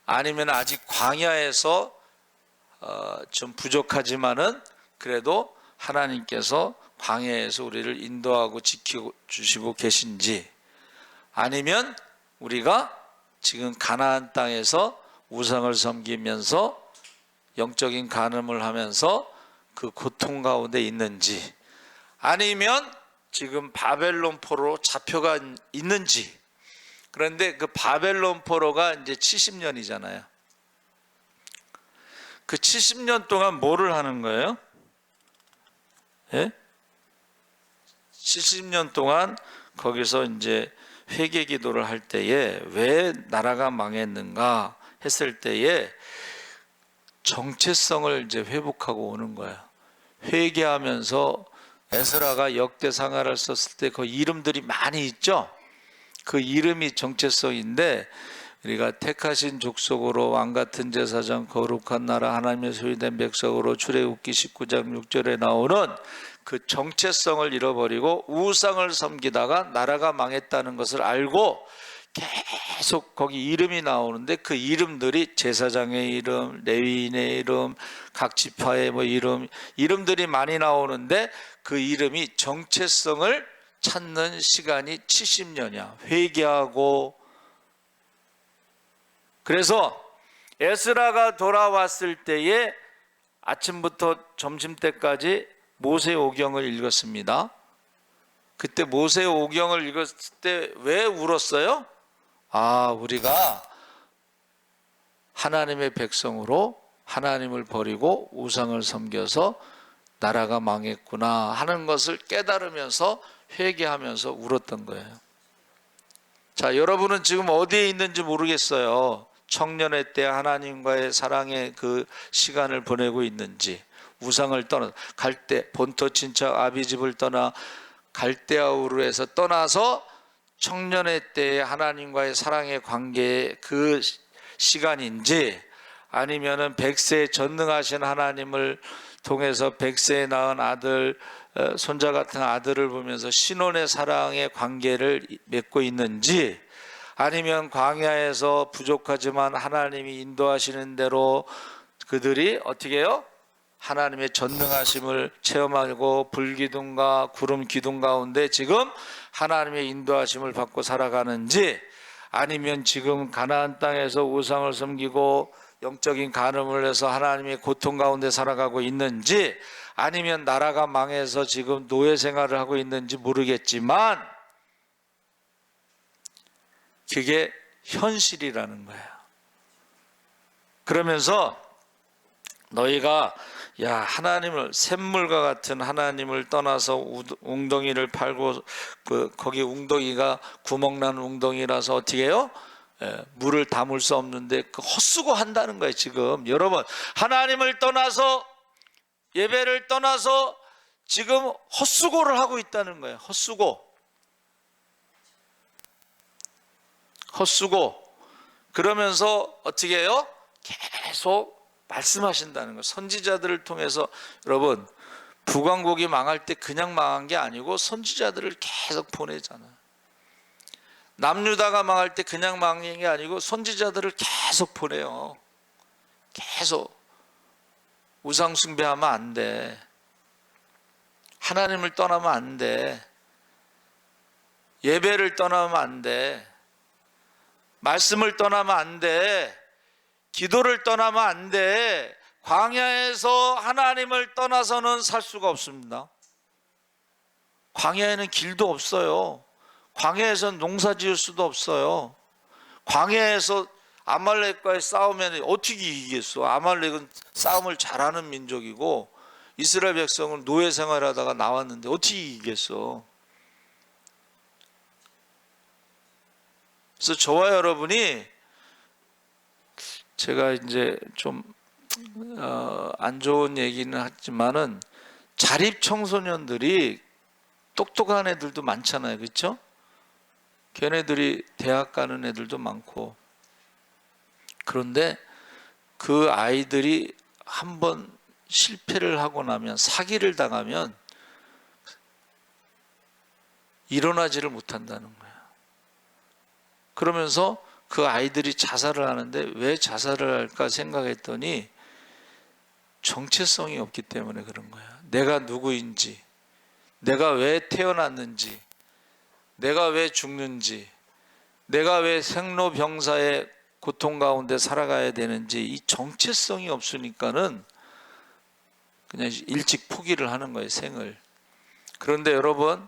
아니면 아직 광야에서 좀 부족하지만은 그래도 하나님께서 광야에서 우리를 인도하고 지켜주시고 계신지 아니면 우리가 지금 가나안 땅에서 우상을 섬기면서 영적인 간음을 하면서 그 고통 가운데 있는지 아니면 지금 바벨론 포로로 잡혀가 있는지. 그런데 그 바벨론 포로가 이제 70년이잖아요. 그 70년 동안 뭐를 하는 거예요? 예? 70년 동안 거기서 이제 회개 기도를 할 때에 왜 나라가 망했는가 했을 때에 정체성을 이제 회복하고 오는 거예요. 회개하면서 에스라가 역대상하를 썼을 때 그 이름들이 많이 있죠. 그 이름이 정체성인데 우리가 택하신 족속으로 왕같은 제사장 거룩한 나라 하나님의 소유된 백성으로 출애굽기 19장 6절에 나오는 그 정체성을 잃어버리고 우상을 섬기다가 나라가 망했다는 것을 알고 계속 거기 이름이 나오는데 그 이름들이 제사장의 이름, 레위인의 이름, 각 지파의 뭐 이름들이 많이 나오는데 그 이름이 정체성을 찾는 시간이 70년이야. 회개하고. 그래서 에스라가 돌아왔을 때에 아침부터 점심때까지 모세오경을 읽었습니다. 그때 모세오경을 읽었을 때 왜 울었어요? 아, 우리가 하나님의 백성으로 하나님을 버리고 우상을 섬겨서 나라가 망했구나 하는 것을 깨달으면서 회개하면서 울었던 거예요. 자, 여러분은 지금 어디에 있는지 모르겠어요. 청년의 때 하나님과의 사랑의 그 시간을 보내고 있는지, 우상을 떠나 갈대 본토 친척 아비집을 떠나 갈대아우르에서 떠나서 청년의 때에 하나님과의 사랑의 관계의 그 시간인지, 아니면은 백세에 전능하신 하나님을 통해서 백세에 낳은 아들, 손자 같은 아들을 보면서 신혼의 사랑의 관계를 맺고 있는지, 아니면 광야에서 부족하지만 하나님이 인도하시는 대로 그들이 어떻게 해요? 하나님의 전능하심을 체험하고 불기둥과 구름 기둥 가운데 지금 하나님의 인도하심을 받고 살아가는지, 아니면 지금 가나안 땅에서 우상을 섬기고 영적인 간음을 해서 하나님의 고통 가운데 살아가고 있는지, 아니면 나라가 망해서 지금 노예 생활을 하고 있는지 모르겠지만 그게 현실이라는 거예요. 그러면서 너희가 야, 하나님을, 샘물과 같은 하나님을 떠나서 웅덩이를 팔고 거기 웅덩이가 구멍난 웅덩이라서 어떻게 해요? 물을 담을 수 없는데 헛수고 한다는 거예요. 지금 여러분, 하나님을 떠나서, 예배를 떠나서 지금 헛수고를 하고 있다는 거예요. 헛수고. 그러면서 어떻게 해요? 계속 말씀하신다는 거예요. 선지자들을 통해서. 여러분, 북왕국이 망할 때 그냥 망한 게 아니고 선지자들을 계속 보내잖아요. 남유다가 망할 때 그냥 망한 게 아니고 선지자들을 계속 보내요. 계속. 우상 숭배하면 안 돼. 하나님을 떠나면 안 돼. 예배를 떠나면 안 돼. 말씀을 떠나면 안 돼. 기도를 떠나면 안 돼. 광야에서 하나님을 떠나서는 살 수가 없습니다. 광야에는 길도 없어요. 광야에서는 농사 지을 수도 없어요. 광야에서 아말렉과의 싸우면 어떻게 이기겠어? 아말렉은 싸움을 잘하는 민족이고 이스라엘 백성은 노예 생활하다가 나왔는데 어떻게 이기겠어? 그래서 저와 여러분이, 제가 이제 좀 안 좋은 얘기는 하지만은 자립 청소년들이 똑똑한 애들도 많잖아요, 그렇죠? 걔네들이 대학 가는 애들도 많고. 그런데 그 아이들이 한번 실패를 하고 나면, 사기를 당하면 일어나지를 못한다는 거예요. 그러면서 그 아이들이 자살을 하는데 왜 자살을 할까 생각했더니 정체성이 없기 때문에 그런 거야. 내가 누구인지, 내가 왜 태어났는지, 내가 왜 죽는지, 내가 왜 생로병사의 고통 가운데 살아가야 되는지, 이 정체성이 없으니까는 그냥 일찍 포기를 하는 거예요, 생을. 그런데 여러분,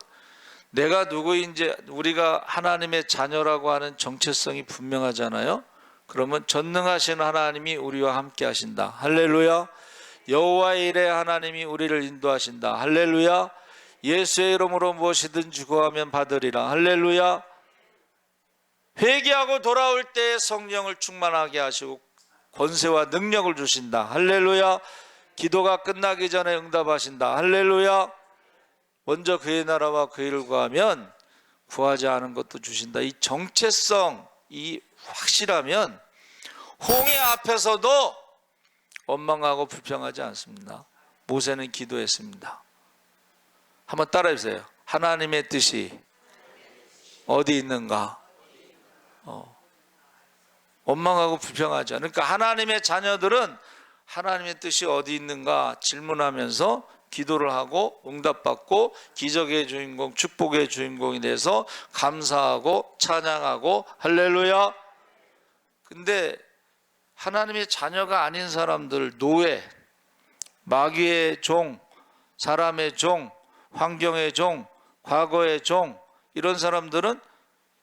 내가 누구인지, 우리가 하나님의 자녀라고 하는 정체성이 분명하잖아요. 그러면 전능하신 하나님이 우리와 함께 하신다. 할렐루야. 여호와의 일에 하나님이 우리를 인도하신다. 할렐루야. 예수의 이름으로 무엇이든지 구하면 받으리라. 할렐루야. 회개하고 돌아올 때 성령을 충만하게 하시고 권세와 능력을 주신다. 할렐루야. 기도가 끝나기 전에 응답하신다. 할렐루야. 먼저 그의 나라와 그 일을 구하면 구하지 않은 것도 주신다. 이 정체성이 확실하면 홍해 앞에서도 원망하고 불평하지 않습니다. 모세는 기도했습니다. 한번 따라해 주세요. 하나님의 뜻이 어디 있는가? 원망하고 불평하지 않아. 그러니까 하나님의 자녀들은 하나님의 뜻이 어디 있는가 질문하면서 기도를 하고 응답받고 기적의 주인공, 축복의 주인공이 돼서 감사하고 찬양하고 할렐루야. 근데 하나님의 자녀가 아닌 사람들, 노예, 마귀의 종, 사람의 종, 환경의 종, 과거의 종, 이런 사람들은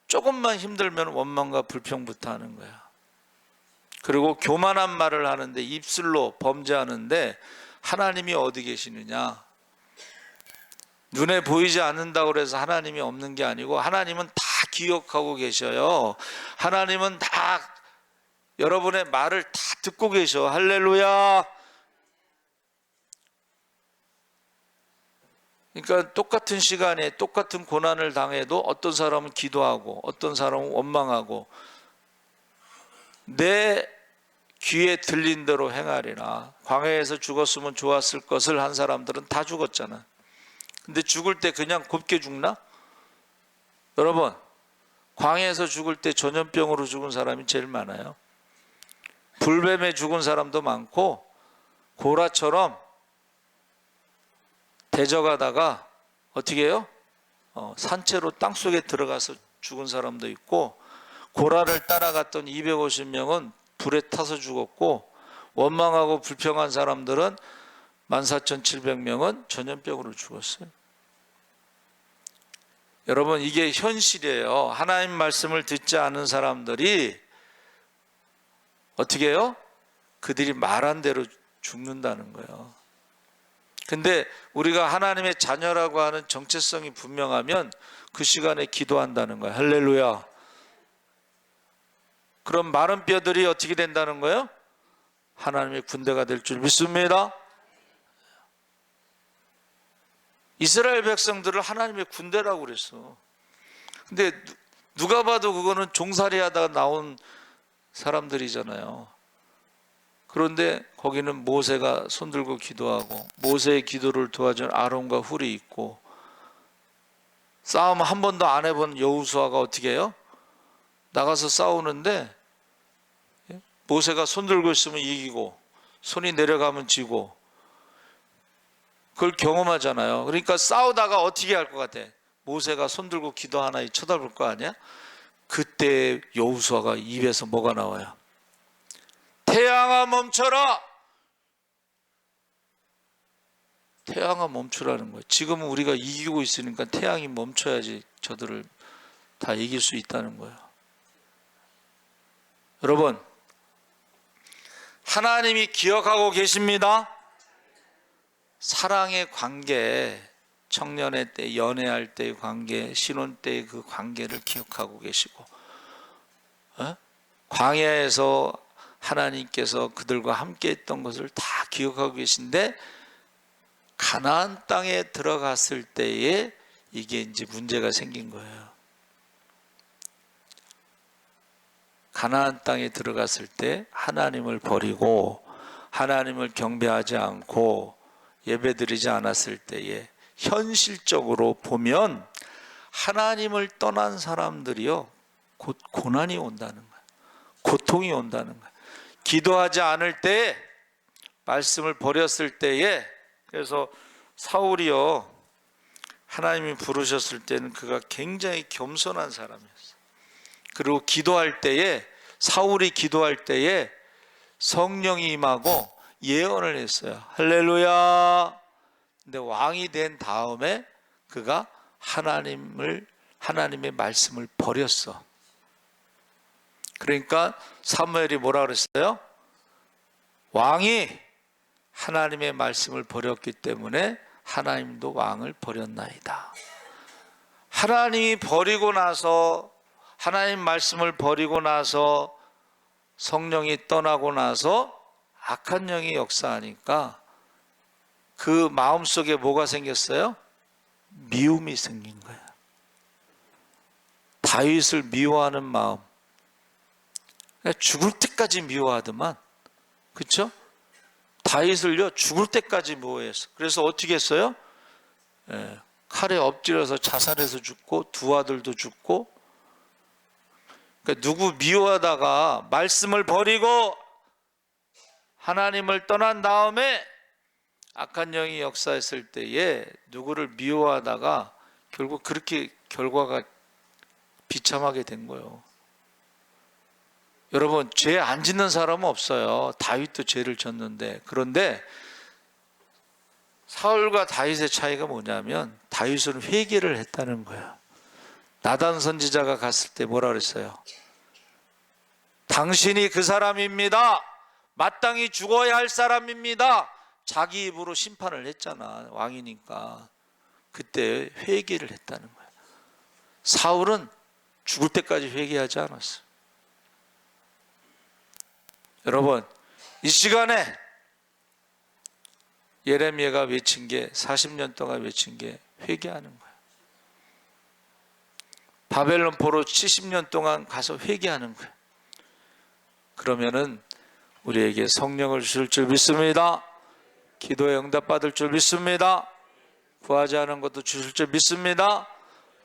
조금만 힘들면 원망과 불평부터 하는 거야. 그리고 교만한 말을 하는데, 입술로 범죄하는데 하나님이 어디 계시느냐? 눈에 보이지 않는다고 해서 하나님이 없는 게 아니고 하나님은 다 기억하고 계셔요. 하나님은 다 여러분의 말을 다 듣고 계셔. 할렐루야. 그러니까 똑같은 시간에 똑같은 고난을 당해도 어떤 사람은 기도하고 어떤 사람은 원망하고 내 귀에 들린 대로 행하리라. 광야에서 죽었으면 좋았을 것을 한 사람들은 다 죽었잖아. 근데 죽을 때 그냥 곱게 죽나? 여러분, 광야에서 죽을 때 전염병으로 죽은 사람이 제일 많아요. 불뱀에 죽은 사람도 많고 고라처럼 대적하다가 어떻게 해요? 산채로 땅속에 들어가서 죽은 사람도 있고, 고라를 따라갔던 250명은 불에 타서 죽었고, 원망하고 불평한 사람들은 14,700명은 전염병으로 죽었어요. 여러분, 이게 현실이에요. 하나님 말씀을 듣지 않은 사람들이 어떻게 해요? 그들이 말한 대로 죽는다는 거예요. 근데 우리가 하나님의 자녀라고 하는 정체성이 분명하면 그 시간에 기도한다는 거예요. 할렐루야. 그럼 마른 뼈들이 어떻게 된다는 거예요? 하나님의 군대가 될 줄 믿습니다. 이스라엘 백성들을 하나님의 군대라고 그랬어. 근데 누가 봐도 그거는 종살이 하다가 나온 사람들이잖아요. 그런데 거기는 모세가 손들고 기도하고 모세의 기도를 도와준 아론과 훌이 있고, 싸움 한 번도 안 해본 여호수아가 어떻게 해요? 나가서 싸우는데 모세가 손들고 있으면 이기고 손이 내려가면 지고, 그걸 경험하잖아요. 그러니까 싸우다가 어떻게 할 것 같아? 모세가 손들고 기도하나 쳐다볼 거 아니야? 그때 여호수아가 입에서 뭐가 나와요? 태양아 멈춰라. 태양아 멈추라는 거예요. 지금은 우리가 이기고 있으니까 태양이 멈춰야지 저들을 다 이길 수 있다는 거예요. 여러분, 하나님이 기억하고 계십니다. 사랑의 관계, 청년의 때, 연애할 때의 관계, 신혼 때의 그 관계를 기억하고 계시고, 광야에서 하나님께서 그들과 함께 했던 것을 다 기억하고 계신데, 가나안 땅에 들어갔을 때에 이게 이제 문제가 생긴 거예요. 가나안 땅에 들어갔을 때 하나님을 버리고 하나님을 경배하지 않고 예배드리지 않았을 때에 현실적으로 보면 하나님을 떠난 사람들이요, 곧 고난이 온다는 거예요. 고통이 온다는 거예요. 기도하지 않을 때, 말씀을 버렸을 때에, 그래서 사울이요, 하나님이 부르셨을 때는 그가 굉장히 겸손한 사람이었어요. 그리고 기도할 때에, 사울이 기도할 때에 성령이 임하고 예언을 했어요. 할렐루야. 근데 왕이 된 다음에 그가 하나님의 말씀을 버렸어. 그러니까 사무엘이 뭐라 그랬어요? 왕이 하나님의 말씀을 버렸기 때문에 하나님도 왕을 버렸나이다. 하나님이 버리고 나서, 하나님 말씀을 버리고 나서, 성령이 떠나고 나서 악한 영이 역사하니까 그 마음속에 뭐가 생겼어요? 미움이 생긴 거예요. 다윗을 미워하는 마음. 죽을 때까지 미워하더만. 그렇죠? 다윗을요, 죽을 때까지 미워했어. 그래서 어떻게 했어요? 칼에 엎드려서 자살해서 죽고, 두 아들도 죽고. 그러니까 누구 미워하다가 말씀을 버리고 하나님을 떠난 다음에 악한 영이 역사했을 때에 누구를 미워하다가 결국 그렇게 결과가 비참하게 된 거예요. 여러분, 죄 안 짓는 사람은 없어요. 다윗도 죄를 졌는데. 그런데 사울과 다윗의 차이가 뭐냐면, 다윗은 회개를 했다는 거예요. 나단 선지자가 갔을 때 뭐라 그랬어요? 당신이 그 사람입니다. 마땅히 죽어야 할 사람입니다. 자기 입으로 심판을 했잖아, 왕이니까. 그때 회개를 했다는 거예요. 사울은 죽을 때까지 회개하지 않았어요. 여러분, 이 시간에 예레미야가 외친 게 40년 동안 외친 게 회개하는 거예요. 바벨론 포로 70년 동안 가서 회개하는 거예요. 그러면은 우리에게 성령을 주실 줄 믿습니다. 기도에 응답받을 줄 믿습니다. 구하지 않은 것도 주실 줄 믿습니다.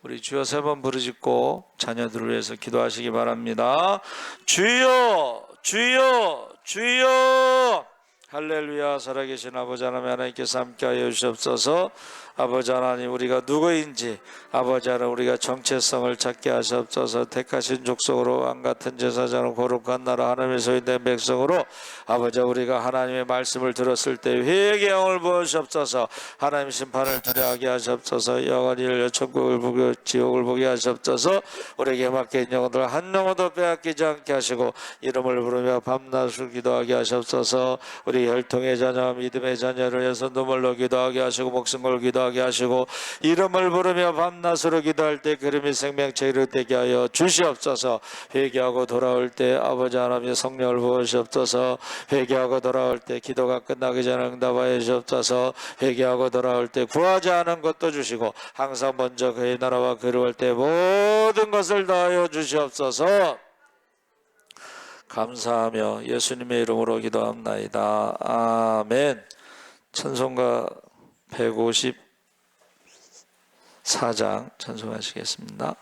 우리 주여 3번 부르짖고 자녀들을 위해서 기도하시기 바랍니다. 주여, 주여, 주여. 할렐루야. 살아계신 아버지 하나님, 하나님께서 함께하여 주시옵소서. 아버지 하나님, 우리가 누구인지 아버지 하나님, 우리가 정체성을 찾게 하시옵소서. 택하신 족속으로 왕같은 제사장으로 거룩한 나라 하나님의 소유된 백성으로 아버지, 우리가 하나님의 말씀을 들었을 때 회개의 영을 부으시옵소서. 하나님 심판을 두려워하게 하시옵소서. 영원히 열려 천국을 보게 지옥을 보게 하시옵소서. 우리에게 맡긴 영혼들 한 영혼도 빼앗기지 않게 하시고 이름을 부르며 밤낮을 기도하게 하시옵소서. 우리 혈통의 자녀 믿음의 자녀를 위해서 눈물로 기도하게 하시고 목숨 걸고 기도하게 하시고 이름을 부르며 밤낮으로 기도할 때 그름이 생명체 이르되게 하여 주시옵소서. 회개하고 돌아올 때 아버지 하나님의 성령을 부으시옵소서. 회개하고 돌아올 때 기도가 끝나기 전에 응답하여 주시옵소서. 회개하고 돌아올 때 구하지 않은 것도 주시고 항상 먼저 그의 나라와 그를 때 모든 것을 다하여 주시옵소서. 감사하며 예수님의 이름으로 기도합나이다. 아멘. 찬송가 154장 찬송하시겠습니다.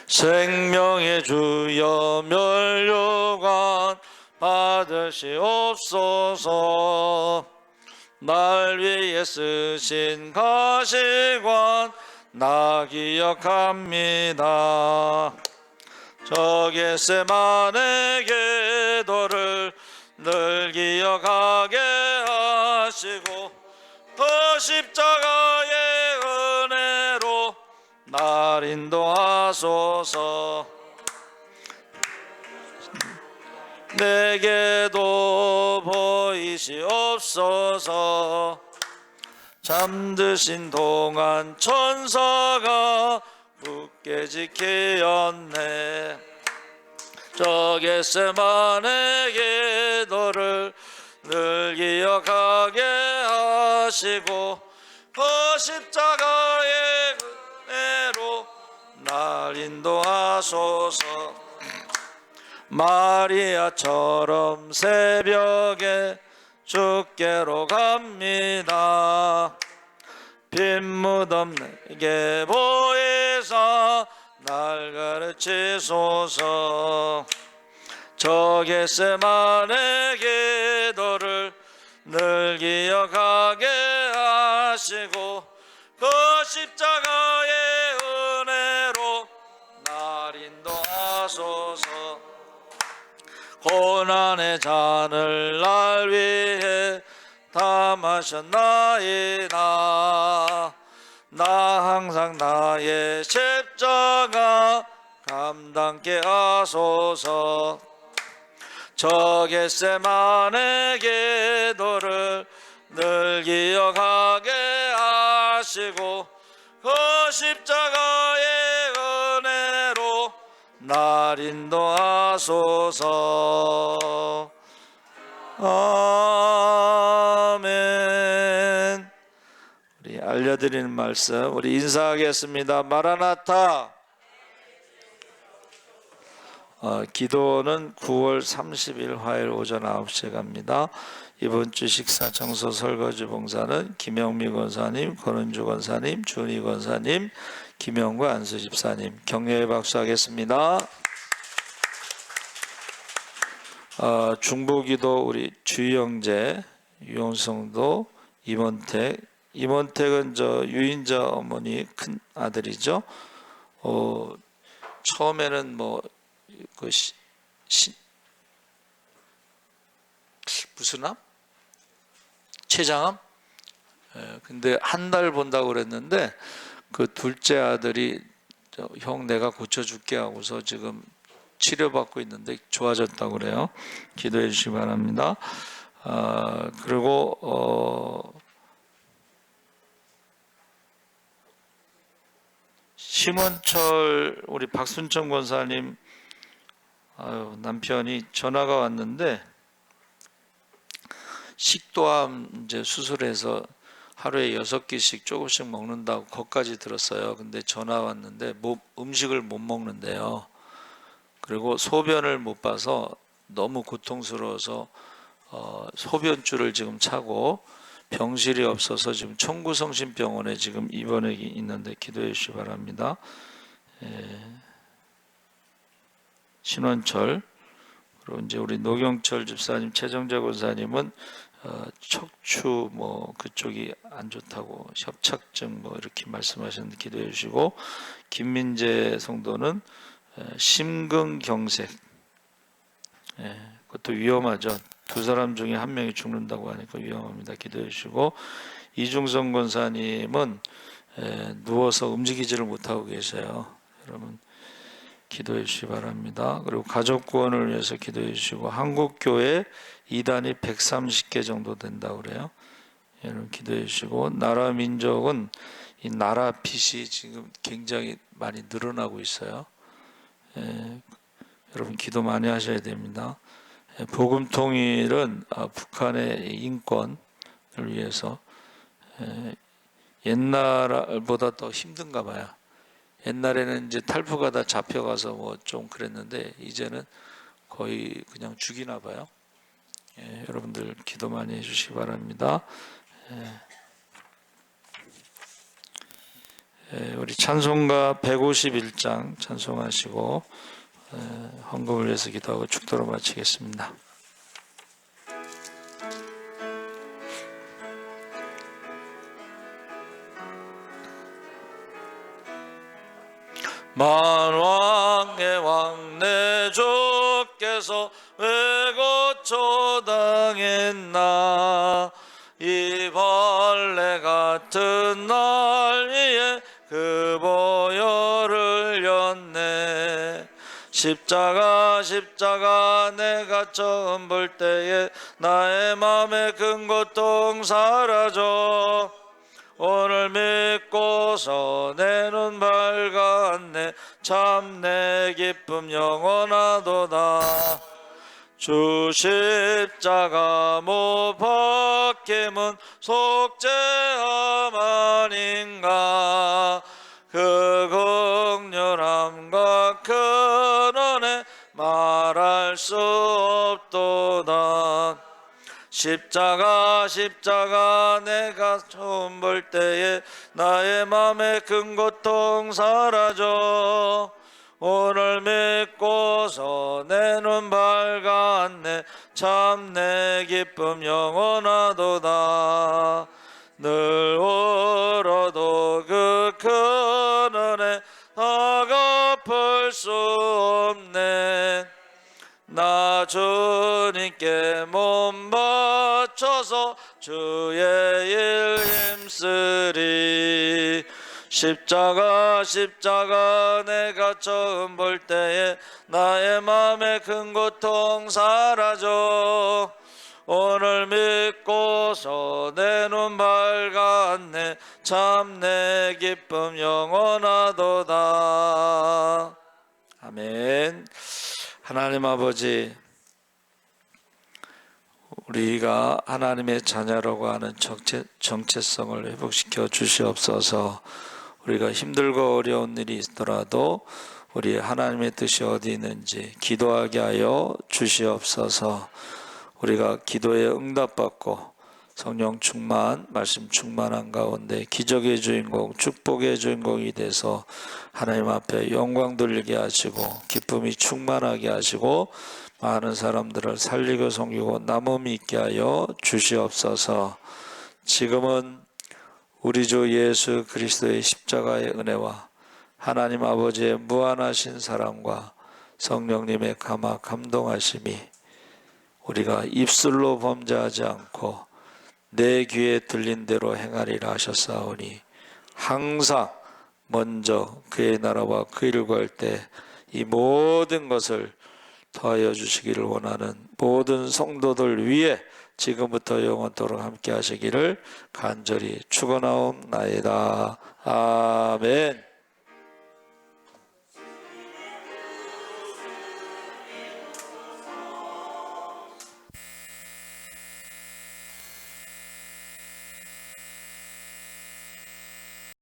생명의 주여 면류관 받으시옵소서. 날 위해 쓰신 가시관 나 기억합니다. 저 겟세마네 기도를 늘 기억하게 하시고 그 십자가의 은혜로 날 인도하소서. 내게도 보이시옵소서. 잠드신 동안 천사가 굳게 지키었네. 저 겟세마네 기도를 늘 기억하게 하시고 그 십자가의 은혜로 날 인도하소서. 마리아처럼 새벽에 주께로 갑니다. 빈 무덤 내게 보이사 날 가르치소서. 저 겟세마네 기도를 늘 기억하게 하시고 그 십자가의 은혜로 날 인도하소서. 고난의 잔을 날 위해 다 마셨나이다. 나 항상 나의 십자가 감당케 하소서. 저 겟세마네 기도를 늘 기억하게 하시고 그 십자가의 은혜로 날 인도하소서. 아멘. 우리 알려드리는 말씀 우리 인사하겠습니다. 마라나타. 기도는 9월 30일 화요일 오전 9시에 갑니다. 이번 주 식사 청소 설거지 봉사는 김영미 권사님, 권은주 권사님, 준희 권사님, 김영구 안수 집사님. 격려의 박수 하겠습니다. 중보기도 우리 주영재, 유용성도, 임원택은 저 유인자 어머니 큰 아들이죠. 처음에는 무슨 암? 췌장암? 근데 한 달 본다고 그랬는데 그 둘째 아들이 형 내가 고쳐줄게 하고서 지금 치료받고 있는데 좋아졌다고 그래요. 기도해 주시기 바랍니다. 그리고 심원철 우리 박순천 권사님 남편이 전화가 왔는데 식도암 이제 수술해서 하루에 6끼씩 조금씩 먹는다고 거기까지 들었어요. 근데 전화 왔는데 음식을 못 먹는데요. 그리고 소변을 못 봐서 너무 고통스러워서 소변줄을 지금 차고 병실이 없어서 지금 청구성심병원에 지금 입원해 있는데 기도해 주시기 바랍니다. 신원철 그리고 이제 우리 노경철 집사님, 최정자 권사님은 척추 뭐 그쪽이 안 좋다고 협착증 뭐 이렇게 말씀하셨는데 기도해 주시고, 김민재 성도는 심근경색, 그것도 위험하죠. 두 사람 중에 한 명이 죽는다고 하니까 위험합니다. 기도해 주시고, 이중성 권사님은 누워서 움직이지를 못하고 계세요. 여러분 기도해 주시기 바랍니다. 그리고 가족 구원을 위해서 기도해 주시고, 한국교회 이단이 130개 정도 된다고 그래요. 여러분 기도해 주시고, 나라 민족은 이 나라 빚이 지금 굉장히 많이 늘어나고 있어요. 여러분 기도 많이 하셔야 됩니다. 복음 통일은 북한의 인권을 위해서 옛날보다 더 힘든가 봐요. 옛날에는 이제 탈푸가 다 잡혀가서 뭐 좀 그랬는데 이제는 거의 그냥 죽이나 봐요. 여러분들 기도 많이 해주시기 바랍니다. 우리 찬송가 151장 찬송하시고 헌금을 위해서 기도하고 축도로 마치겠습니다. 만왕의 왕 내 주께서 왜 고초당했나, 이 벌레 같은 날 위에 그 보혈을 였네. 십자가 내가 처음 볼 때에 나의 맘에 큰 고통 사라져. 오늘 믿고서 내 눈 밝았네. 참 내 기쁨 영원하도다. 주 십자가 못 박힘은 속죄함 아닌가. 그 긍휼함과 큰 은혜 말할 수 없도다. 십자가 내가 처음 볼 때에 나의 맘에 큰 고통 사라져. 오늘 믿고서 내 눈 밝았네. 참 내 기쁨 영원하도다. 늘 울어도 그 큰 은혜 다 갚을 수 없네. 나 주님께 몸 바쳐서 주의 일 힘쓰리. 십자가 내가 처음 볼 때에 나의 맘에 큰 고통 사라져. 오늘 믿고서 내 눈 밝았네. 참 내 기쁨 영원하도다. 아멘. 하나님 아버지, 우리가 하나님의 자녀라고 하는 정체성을 회복시켜 주시옵소서. 우리가 힘들고 어려운 일이 있더라도 우리 하나님의 뜻이 어디 있는지 기도하게 하여 주시옵소서. 우리가 기도에 응답받고 성령 충만, 말씀 충만한 가운데 기적의 주인공, 축복의 주인공이 돼서 하나님 앞에 영광 돌리게 하시고 기쁨이 충만하게 하시고 많은 사람들을 살리고 섬기고 남음이 있게 하여 주시옵소서. 지금은 우리 주 예수 그리스도의 십자가의 은혜와 하나님 아버지의 무한하신 사랑과 성령님의 감동하심이 우리가 입술로 범죄하지 않고 내 귀에 들린 대로 행하리라 하셨사오니 항상 먼저 그의 나라와 그 일을 구할 때 이 모든 것을 더하여 주시기를 원하는 모든 성도들 위에 지금부터 영원토록 함께 하시기를 간절히 축원하옵나이다. 아멘.